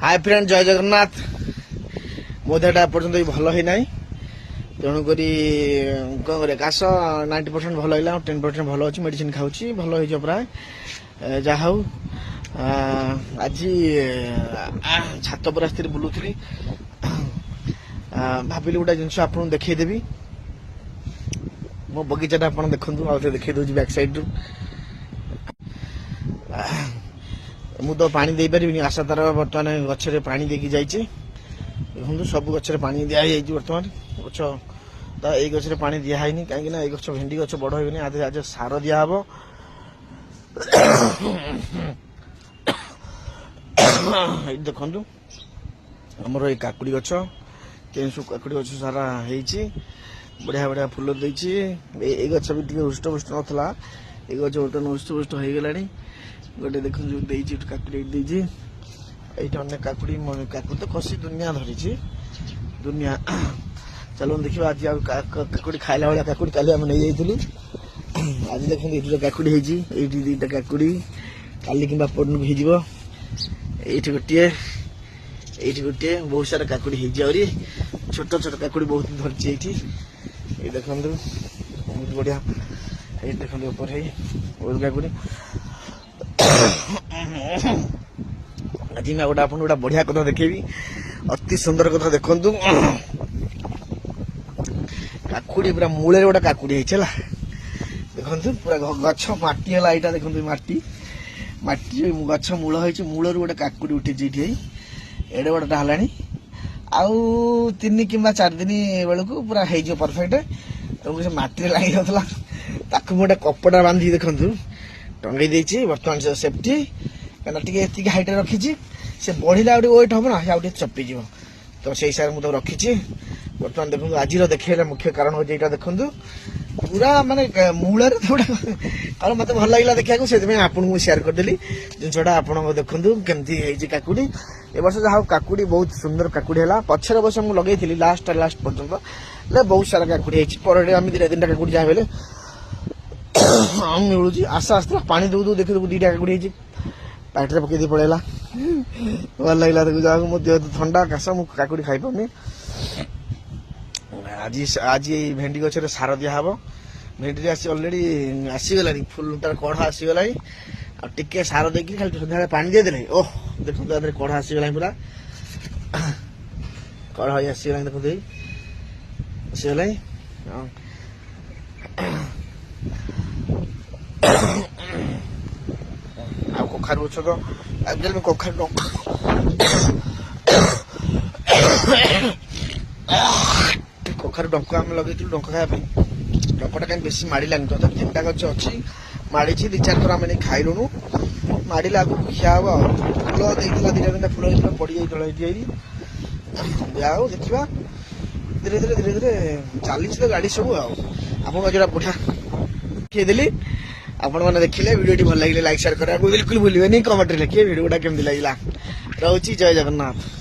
Hi friend जय जगन्नाथ मो देहटा पर्यटन भल ही ना तेणुक कौन कर काश 90% भल है 10% भल अच्छी मेडिसिन खाऊँ भल हो प्राय जहा हूँ आज छात पर आस बुलूली भाविली गोटे जिन आप देखदेवी मो बगीचा आप देखु आउ देखे दूसरी बैक साइड रु मु तो पानी दे पारि आशा तार बर्तमान गचरे पानी देकी जाइए देखो सब गचरे पानी दिखाई बर्तमान गच तो ये गचरे पानी दिखाई कहीं ये गच भेंडी गच बड़ हो आज सार दिहब देखु आमर ये काकुड़ी गच के सब काकुड़ी गच सारा बढ़िया बढ़िया फुल देती ये गच भी हृष्टपुष्ट नाला ये गच बर्तमान हृष्टपुष्ट हो गला गोटे देख काकुड़ी ये अनेक काकुड़ी काकुड़ी तो खसी दुनिया धरी दुनिया चलो देखिए आज काकुड़ी खाइला भाया काकुड़ी काली आम नहीं जाइलु आज देखते ये काकुड़ी ये दुईटा काकुड़ी काली कि परन ये गोटे गोटे बहुत सारा काकुड़ी आहरी छोट छोट काकुड़ी बहुत धरती ये देखो बहुत बढ़िया ये देखो ऊपर है बहुत काकुड़ी आज मैं गोटे आप गोटे बढ़िया कथा देखेबी अति सुंदर कथा देखु काकुड़ी पूरा मूले गोटे काकुड़ी है देखु पूरा गछ माटी है यहाँ देखो माटी माटी गछ मूल हो मूल गोटे काकुड़ी उठी एडे बड़ा है आउ 3 कि 4 दिन बेलू पूरा हो परफेक्ट तुमको से माटी लगी जाता गोटे कपड़ा बांधी देखु टंगे देती बर्तमान से सेफ्टी कहीं हाइट रखी से बढ़ला वेट हम ना चपीज तो से हिसाब से मुझे रखी बर्तमान देखो आज देखा मुख्य कारण हूँ यहाँ देखु पूरा माने मूल और मत भल लगे देखा से आपको सेयार करदेली जिनसा आप देखु केमती काकुड़ी ए वर्ष जहाँ काकुड़ी बहुत सुंदर काकुड़ी है पचर वर्ष मुझे लगे लास्ट पर्यटन बहुत सारा काकुड़ी पर आम 2-3टा काकुड़ी जहाँ बेले मिलूँ आशा आसला पानी दू दू देख 2टा काकुड़ी पाटे पकई पड़ेगा भल लगे देखो जहाँ मो देह ठंडा काश मु काकुड़ी खाई पानी आज ये भेंडी गचर सार दिहब भेंडी अलरेडी आसीगला फुल तार कढ़ आसीगला टे सार देकी खाली सन्ध्या पानी देदेले ओह देखो कढ़ आसीगला पूरा कढ़ आसीगला देखो आसीगला आ कखारू गछ तो आजकल में कखारू कखारू डंक आम लगे डंक खाया डंकटा कहीं बेसी माड़ानी तो 3टा गच अच्छी माड़ी 2-4 थर आम नहीं खाइलुनु माड़े आगे खिया हम फुल देता 2-3टा फुल पड़ जाए जाओ देखा धीरे धीरे धीरे धीरे चली तो गाड़ी सब आपको जो बढ़िया देखीदेली आपण मैंने देखिले वीडियो भल लगे लाइक शेयर करा बिल्कुल भूलिए कमेंट लिखे वीडियोटा केमती लगे रोची जय जगन्नाथ।